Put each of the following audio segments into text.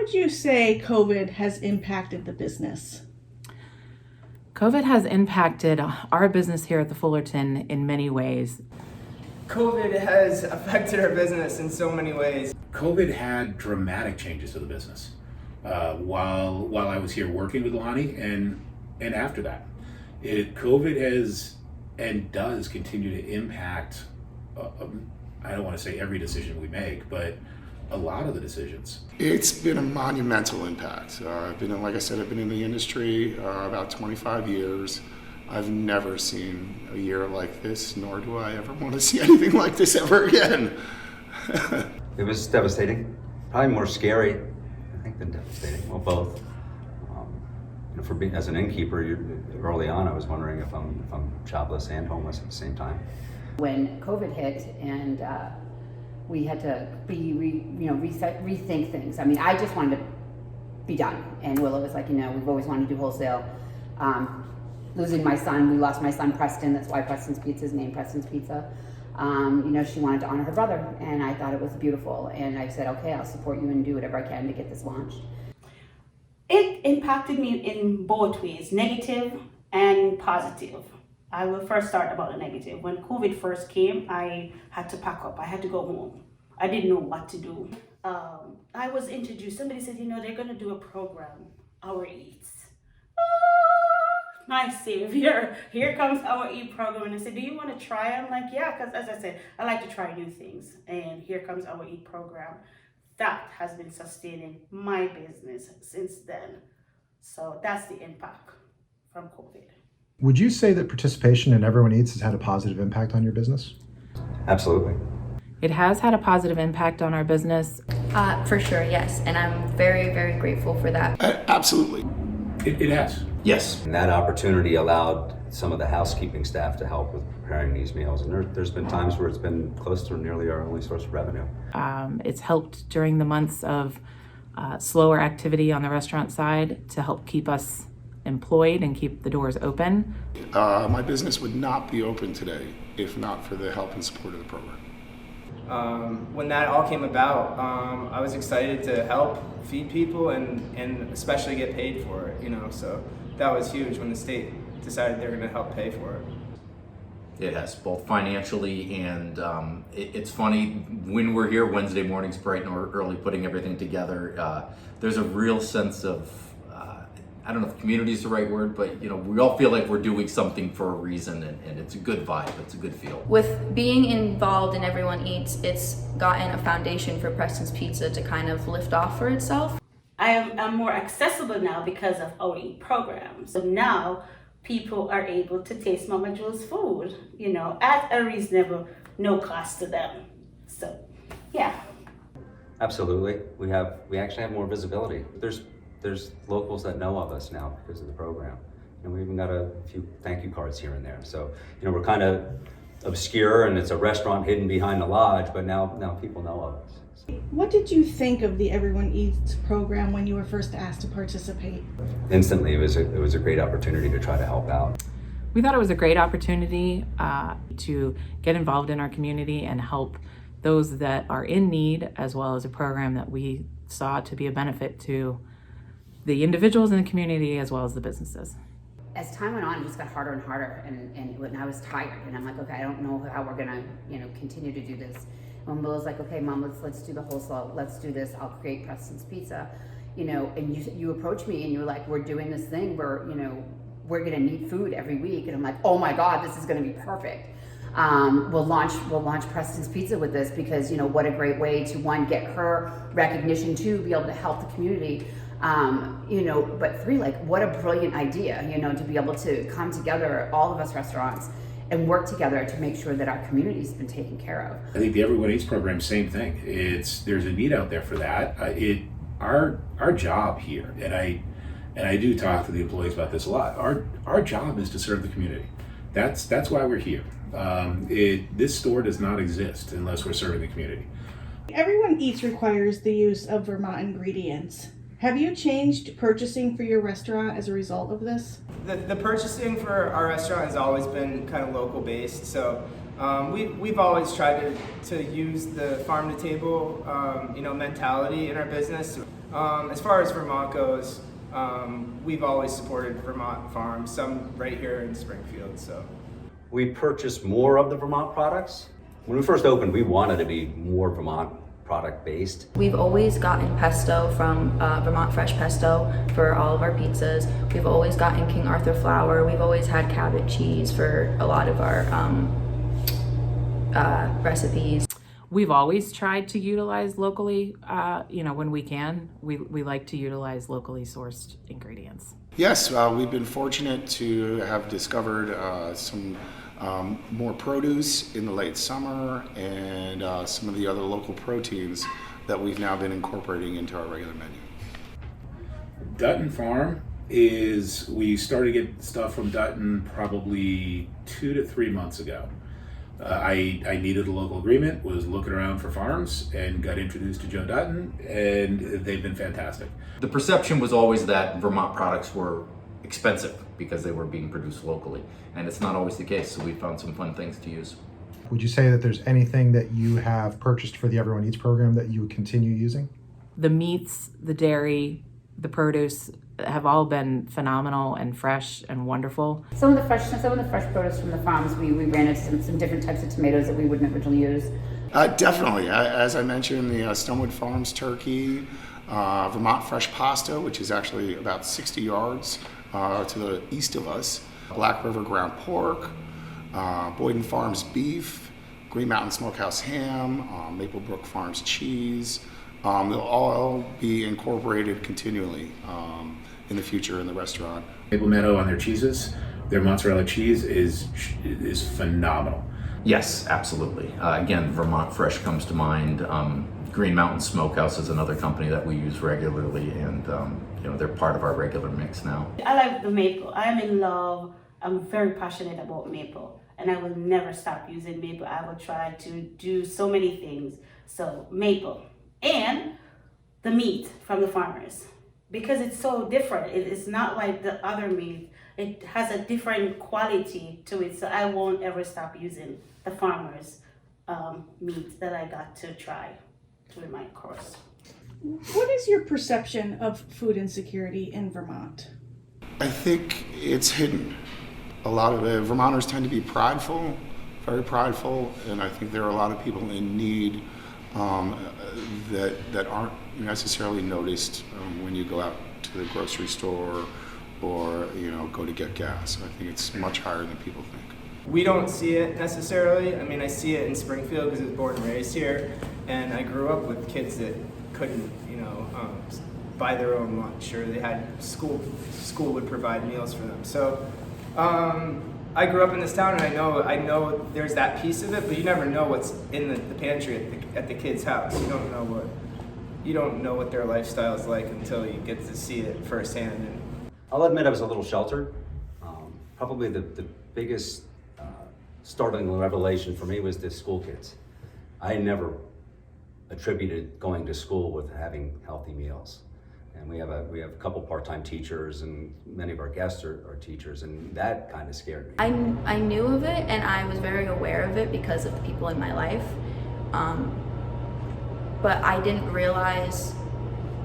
would you say COVID has impacted the business? COVID has impacted our business here at the Fullerton in many ways. COVID has affected our business in so many ways. COVID had dramatic changes to the business while I was here working with Lonnie and after that. COVID has and does continue to impact, I don't want to say every decision we make, but a lot of the decisions. It's been a monumental impact. I've been in the industry about 25 years. I've never seen a year like this, nor do I ever want to see anything like this ever again. It was devastating, probably more scary, I think, than devastating. Well, both. For being as an innkeeper, early on, I was wondering if I'm jobless and homeless at the same time. When COVID hit and we had to rethink things. I mean, I just wanted to be done, and Willow was like, we've always wanted to do wholesale. Losing my son, we lost my son Preston. That's why Preston's Pizza is named Preston's Pizza. She wanted to honor her brother, and I thought it was beautiful. And I said, okay, I'll support you and do whatever I can to get this launched. It impacted me in both ways, negative and positive. I will first start about the negative. When COVID first came, I had to pack up. I had to go home. I didn't know what to do. I was introduced. Somebody said, they're going to do a program, Our Eats. My savior, here comes Our Eat program. And I said, do you want to try? I'm like, yeah, because as I said, I like to try new things. And here comes Our Eat program. That has been sustaining my business since then. So that's the impact from COVID. Would you say that participation in Everyone Eats has had a positive impact on your business? Absolutely. It has had a positive impact on our business. For sure, yes. And I'm very, very grateful for that. Absolutely. It has. Yes. And that opportunity allowed some of the housekeeping staff to help with preparing these meals. And there's been times where it's been close to nearly our only source of revenue. It's helped during the months of slower activity on the restaurant side to help keep us employed and keep the doors open. My business would not be open today if not for the help and support of the program. When that all came about, I was excited to help feed people and especially get paid for it, so that was huge when the state decided they're going to help pay for it. It has, both financially and it's funny, when we're here Wednesday mornings bright and early putting everything together, there's a real sense of, I don't know if community is the right word, but we all feel like we're doing something for a reason, and it's a good vibe, it's a good feel. With being involved in Everyone Eats, it's gotten a foundation for Preston's Pizza to kind of lift off for itself. I'm more accessible now because of Our Eat programs. So now people are able to taste Mama Joe's food, at a reasonable, no cost to them. So, yeah. Absolutely. We actually have more visibility. There's locals that know of us now because of the program. And we even got a few thank you cards here and there. So, we're kind of obscure and it's a restaurant hidden behind the lodge, but now people know of us. What did you think of the Everyone Eats program when you were first asked to participate? Instantly, it was a great opportunity to try to help out. We thought it was a great opportunity to get involved in our community and help those that are in need, as well as a program that we saw to be a benefit to the individuals in the community as well as the businesses. As time went on, it just got harder and harder, and when I was tired, and I'm like, okay, I don't know how we're gonna, continue to do this. When Willow's like, okay, Mom, let's do the wholesale, let's do this. I'll create Preston's Pizza, and you approached me and you were like, we're doing this thing where, we're gonna need food every week, and I'm like, oh my God, this is gonna be perfect. We'll launch Preston's Pizza with this because what a great way to, one, get her recognition, two, be able to help the community. But three, what a brilliant idea, to be able to come together, all of us restaurants, and work together to make sure that our community's been taken care of. I think the Everyone Eats program, same thing. There's a need out there for that. Our job here, and I do talk to the employees about this a lot. Our job is to serve the community. That's why we're here. This store does not exist unless we're serving the community. Everyone Eats requires the use of Vermont ingredients. Have you changed purchasing for your restaurant as a result of this? The purchasing for our restaurant has always been kind of local based, so We've always tried to use the farm to table mentality in our business. As far as Vermont goes, we've always supported Vermont farms, some right here in Springfield. So we purchase more of the Vermont products. When we first opened, we wanted to be more Vermont product based. We've always gotten pesto from Vermont Fresh Pesto for all of our pizzas. We've always gotten King Arthur flour. We've always had Cabot cheese for a lot of our recipes. We've always tried to utilize locally, when we can. We like to utilize locally sourced ingredients. Yes, we've been fortunate to have discovered some more produce in the late summer and some of the other local proteins that we've now been incorporating into our regular menu. Dutton Farm we started to get stuff from Dutton probably 2 to 3 months ago. I needed a local agreement, was looking around for farms, and got introduced to Joe Dutton, and they've been fantastic. The perception was always that Vermont products were expensive because they were being produced locally, and it's not always the case, so we found some fun things to use. Would you say that there's anything that you have purchased for the Everyone Eats program that you would continue using? The meats, the dairy, the produce have all been phenomenal and fresh and wonderful. Some of the fresh produce from the farms, we ran into some different types of tomatoes that we wouldn't originally use. Definitely. As I mentioned, the Stonewood Farms turkey, Vermont Fresh Pasta, which is actually about 60 yards to the east of us, Black River ground pork, Boyden Farms beef, Green Mountain Smokehouse ham, Maplebrook Farms cheese. They'll all be incorporated continually in the future in the restaurant. Maple Meadow on their cheeses, their mozzarella cheese is phenomenal. Yes, absolutely. Again, Vermont Fresh comes to mind. Green Mountain Smokehouse is another company that we use regularly, and they're part of our regular mix now. I like the maple. I am in love. I'm very passionate about maple, and I will never stop using maple. I will try to do so many things. So maple. And the meat from the farmers, because it's so different. It's not like the other meat. It has a different quality to it, so I won't ever stop using the farmers' meat that I got to try during my course. What is your perception of food insecurity in Vermont? I think it's hidden. A lot of Vermonters tend to be prideful, very prideful, and I think there are a lot of people in need that aren't necessarily noticed when you go out to the grocery store or go to get gas. I think it's much higher than people think. we don't see it necessarily. I mean, I see it in Springfield because I was born and raised here, and I grew up with kids that couldn't, buy their own lunch, or they had school would provide meals for them. So I grew up in this town, and I know there's that piece of it, but you never know what's in the pantry at the kid's house. You don't know what their lifestyle is like until you get to see it firsthand. And I'll admit I was a little sheltered. Probably the biggest startling revelation for me was the school kids. I never attributed going to school with having healthy meals. And we have a couple part-time teachers, and many of our guests are teachers, and that kind of scared me. I knew of it, and I was very aware of it because of the people in my life. But I didn't realize,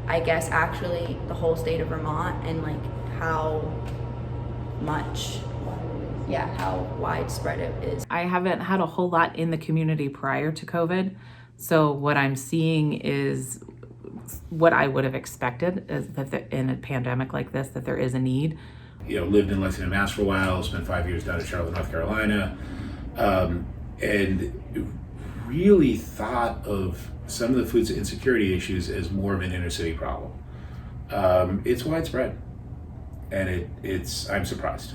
I guess, actually the whole state of Vermont and how widespread it is. I haven't had a whole lot in the community prior to COVID, so what I'm seeing is what I would have expected, is that in a pandemic like this, that there is a need. Lived in Lexington, Mass for a while, spent 5 years down in Charlotte, North Carolina, and really thought of some of the food insecurity issues as more of an inner city problem. It's widespread, and I'm surprised.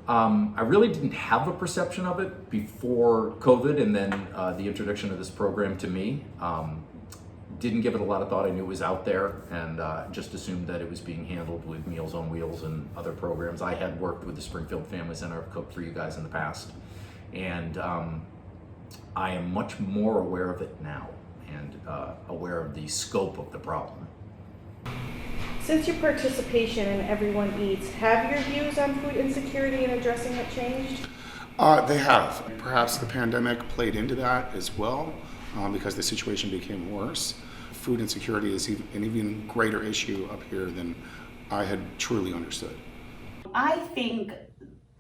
I really didn't have a perception of it before COVID, and then the introduction of this program to me. Didn't give it a lot of thought. I knew it was out there, and just assumed that it was being handled with Meals on Wheels and other programs. I had worked with the Springfield Family Center, I've cooked for you guys in the past, and I am much more aware of it now, and aware of the scope of the problem. Since your participation in Everyone Eats, have your views on food insecurity and addressing it changed? They have. Perhaps the pandemic played into that as well, because the situation became worse. Food insecurity is an even greater issue up here than I had truly understood. I think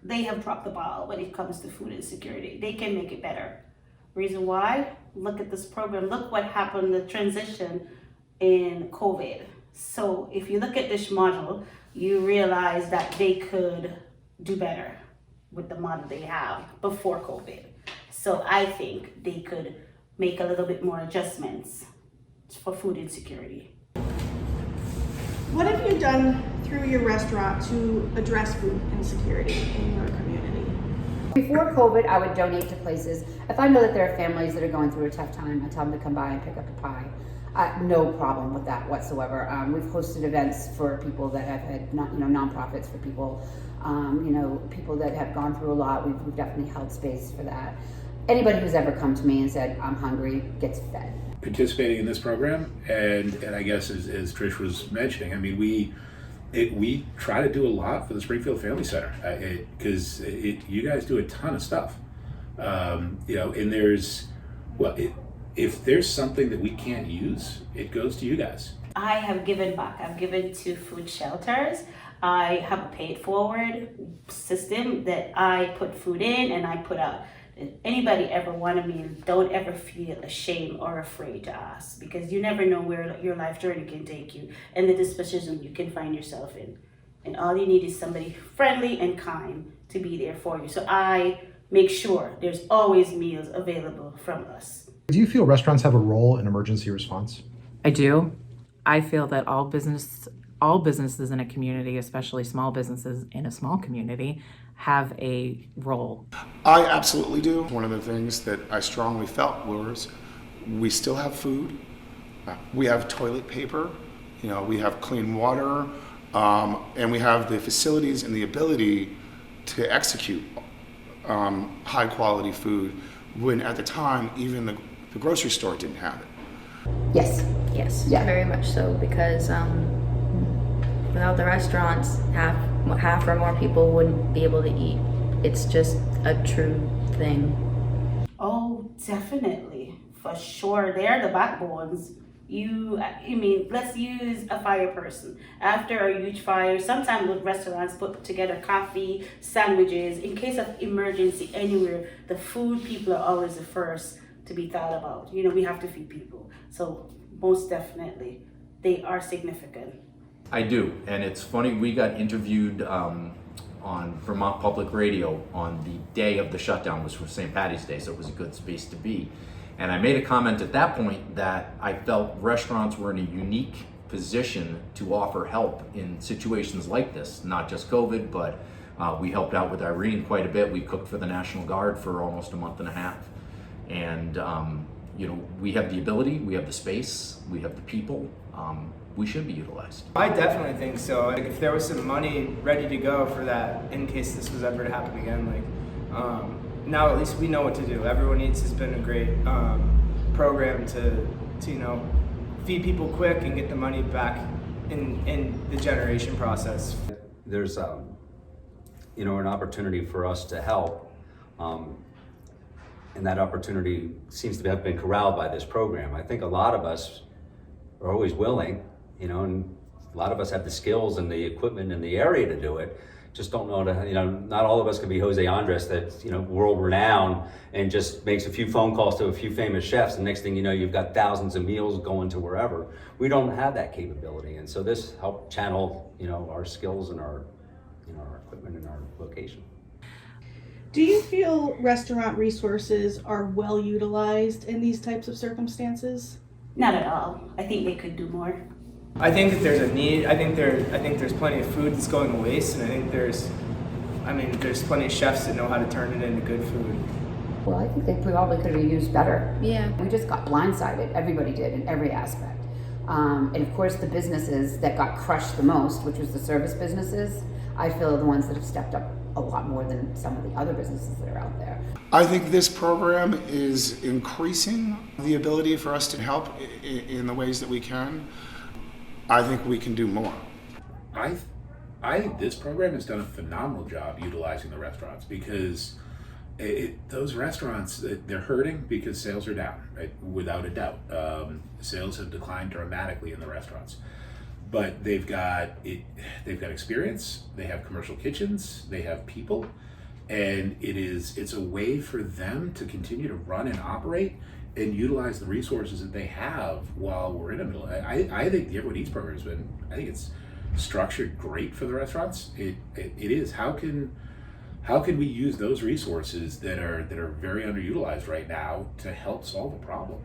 they have dropped the ball when it comes to food insecurity. They can make it better. Reason why? Look at this program. Look what happened, the transition in COVID. So if you look at this model, you realize that they could do better with the model they have before COVID. So I think they could make a little bit more adjustments for food insecurity. What have you done through your restaurant to address food insecurity in your community? Before COVID, I would donate to places. If I know that there are families that are going through a tough time, I tell them to come by and pick up a pie. No problem with that whatsoever. We've hosted events for people that have had, nonprofits for people, people that have gone through a lot. We've definitely held space for that. Anybody who's ever come to me and said, I'm hungry, gets fed. Participating in this program, and I guess as Trish was mentioning, I mean, we try to do a lot for the Springfield Family Center because you guys do a ton of stuff, and if there's something that we can't use, it goes to you guys. I have given back. I've given to food shelters. I have a paid forward system that I put food in and I put out. If anybody ever want a meal, don't ever feel ashamed or afraid to ask, because you never know where your life journey can take you and the disposition you can find yourself in. And all you need is somebody friendly and kind to be there for you. So I make sure there's always meals available from us. Do you feel restaurants have a role in emergency response? I do. I feel that all businesses in a community, especially small businesses in a small community, have a role. I absolutely do. One of the things that I strongly felt was we still have food, we have toilet paper, we have clean water, and we have the facilities and the ability to execute high quality food when at the time even the grocery store didn't have it. Yes. Yes, Yeah. very much so, because without the restaurants, half or more people wouldn't be able to eat. It's just a true thing. Oh, definitely. For sure. They're the backbones. Let's use a fire person. After a huge fire, sometimes with restaurants put together coffee, sandwiches, in case of emergency anywhere, the food people are always the first to be thought about. We have to feed people. So most definitely, they are significant. I do, and it's funny, we got interviewed on Vermont Public Radio on the day of the shutdown, which was St. Paddy's Day, so it was a good space to be. And I made a comment at that point that I felt restaurants were in a unique position to offer help in situations like this, not just COVID, but we helped out with Irene quite a bit. We cooked for the National Guard for almost a month and a half. And we have the ability, we have the space, we have the people. We should be utilized. I definitely think so. Like, if there was some money ready to go for that in case this was ever to happen again, now at least we know what to do. Everyone Eats has been a great program to feed people quick and get the money back in the generation process. There's an opportunity for us to help, and that opportunity seems to have been corralled by this program. I think a lot of us are always willing, and a lot of us have the skills and the equipment in the area to do it. Just don't know not all of us can be Jose Andres that's, world renowned and just makes a few phone calls to a few famous chefs. And next thing you know, you've got thousands of meals going to wherever. We don't have that capability. And so this helped channel, our skills and our equipment and our location. Do you feel restaurant resources are well utilized in these types of circumstances? Not at all. I think they could do more. I think that there's a need. I think there's plenty of food that's going to waste, and I think there's plenty of chefs that know how to turn it into good food. Well, I think they probably could have used better. Yeah. We just got blindsided. Everybody did in every aspect. And of course, the businesses that got crushed the most, which was the service businesses, I feel are the ones that have stepped up a lot more than some of the other businesses that are out there. I think this program is increasing the ability for us to help in the ways that we can. I think we can do more. I think this program has done a phenomenal job utilizing the restaurants because those restaurants, they're hurting because sales are down, right? Without a doubt. Sales have declined dramatically in the restaurants. But they've got experience, they have commercial kitchens, they have people, and it's a way for them to continue to run and operate and utilize the resources that they have while we're in the middle. I think the Everyone Eats program I think it's structured great for the restaurants. It is. How can we use those resources that are very underutilized right now to help solve a problem?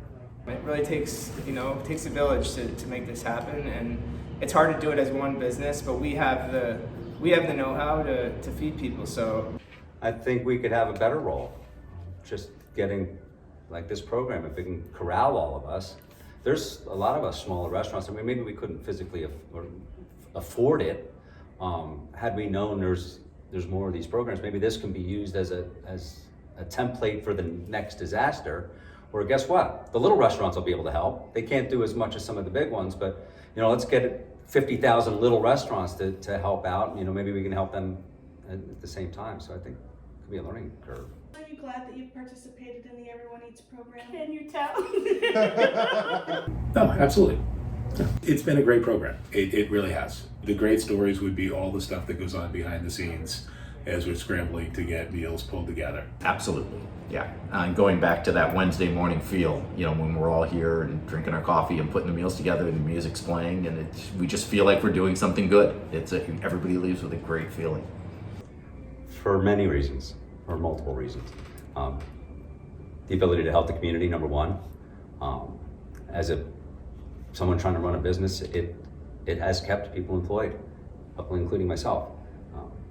It really takes a village to make this happen, and it's hard to do it as one business, but we have the know-how to feed people. So I think we could have a better role, just getting like this program, if we can corral all of us. There's a lot of us smaller restaurants. I mean, maybe we couldn't physically afford it. Had we known there's more of these programs, maybe this can be used as a template for the next disaster. Or guess what? The little restaurants will be able to help. They can't do as much as some of the big ones, but let's get 50,000 little restaurants to help out. Maybe we can help them at the same time. So I think it could be a learning curve. Are you glad that you've participated in the Everyone Eats program? Can you tell? No, absolutely. It's been a great program. It really has. The great stories would be all the stuff that goes on behind the scenes as we're scrambling to get meals pulled together. Absolutely, yeah. And going back to that Wednesday morning feel, when we're all here and drinking our coffee and putting the meals together and the music's playing, and we just feel like we're doing something good. Everybody leaves with a great feeling. For many reasons, or multiple reasons. The ability to help the community, number one. As someone trying to run a business, it has kept people employed, including myself.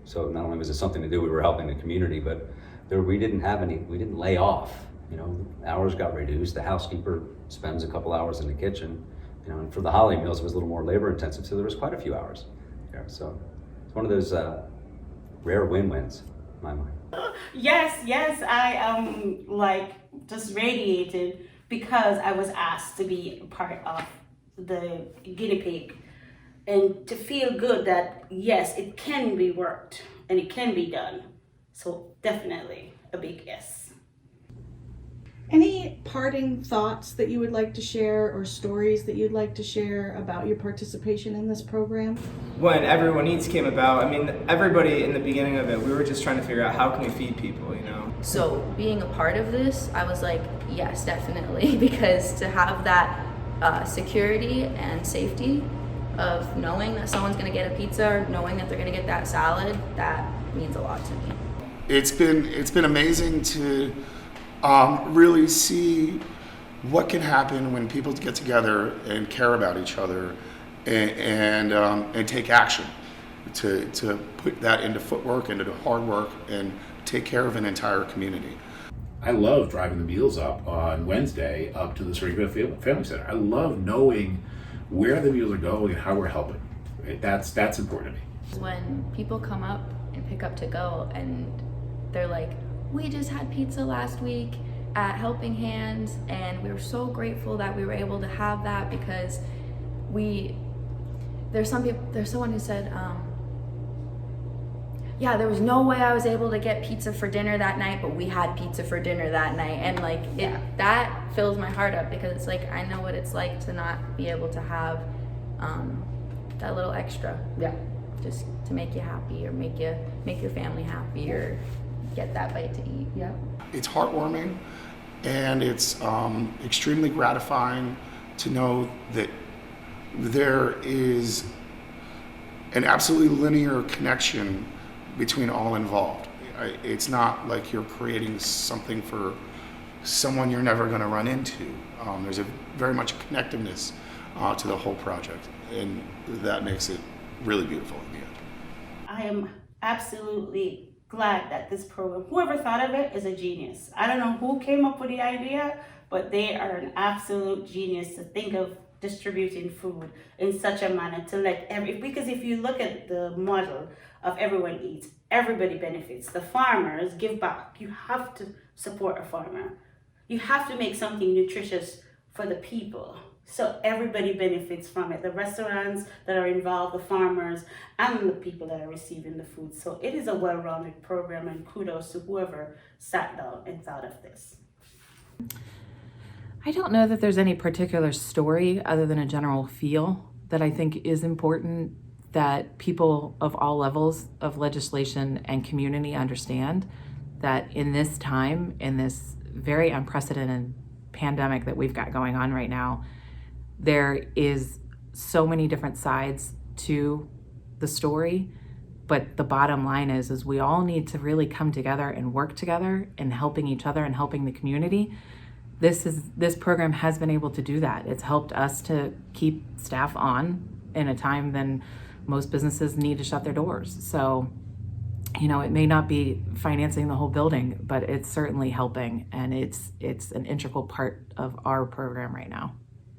So not only was it something to do, we were helping the community, but we didn't lay off. Hours got reduced. The housekeeper spends a couple hours in the kitchen. And for the holiday meals, it was a little more labor intensive, so there was quite a few hours there. So it's one of those rare win-wins in my mind. Yes, I am just radiated because I was asked to be a part of the guinea pig and to feel good that yes, it can be worked and it can be done. So definitely a big yes. Any parting thoughts that you would like to share or stories that you'd like to share about your participation in this program? when Everyone Eats came about, everybody in the beginning of it, we were just trying to figure out how can we feed people, So being a part of this, I was like, yes, definitely, because to have that security and safety of knowing that someone's gonna get a pizza or knowing that they're gonna get that salad, that means a lot to me. It's been amazing to really see what can happen when people get together and care about each other and take action to put that into footwork, into hard work, and take care of an entire community. I love driving the meals up on Wednesday up to the Springfield Family Center. I love knowing where the meals are going and how we're helping. That's important to me. When people come up and pick up to go and they're like, we just had pizza last week at Helping Hands and we were so grateful that we were able to have that because there's someone who said, yeah, there was no way I was able to get pizza for dinner that night, but we had pizza for dinner that night. And that fills my heart up because it's like, I know what it's like to not be able to have that little extra. Yeah. Just to make you happy or make your family happy or get that bite to eat. Yeah. It's heartwarming and it's extremely gratifying to know that there is an absolutely linear connection between all involved. It's not like you're creating something for someone you're never going to run into. There's a very much connectiveness to the whole project, and that makes it really beautiful in the end. I am absolutely glad that this program, whoever thought of it is a genius. I don't know who came up with the idea, but they are an absolute genius to think of distributing food in such a manner to let because if you look at the model of Everyone Eats, everybody benefits. The farmers give back. You have to support a farmer. You have to make something nutritious for the people. So everybody benefits from it. The restaurants that are involved, the farmers, and the people that are receiving the food. So it is a well-rounded program, and kudos to whoever sat down and thought of this. I don't know that there's any particular story other than a general feel that I think is important that people of all levels of legislation and community understand that in this time, in this very unprecedented pandemic that we've got going on right now, there is so many different sides to the story, but the bottom line is we all need to really come together and work together in helping each other and helping the community. This program has been able to do that. It's helped us to keep staff on in a time when most businesses need to shut their doors. So, you know, it may not be financing the whole building, but it's certainly helping, and it's an integral part of our program right now.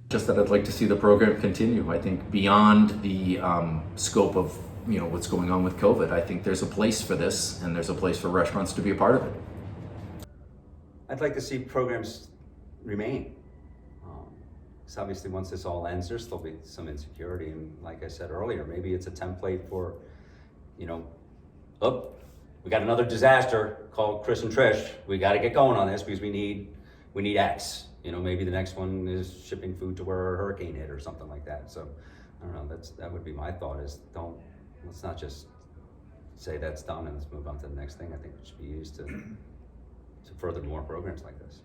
Just that I'd like to see the program continue. I think beyond the scope of what's going on with COVID, I think there's a place for this, and there's a place for restaurants to be a part of it. I'd like to see programs remain. Because obviously once this all ends, there's still be some insecurity, and like I said earlier, maybe it's a template for, we got another disaster called Chris and Trish. We got to get going on this because we need X. Maybe the next one is shipping food to where a hurricane hit or something like that. So I don't know, that would be my thought is let's not just say that's done and let's move on to the next thing. I think it should be used to further more programs like this.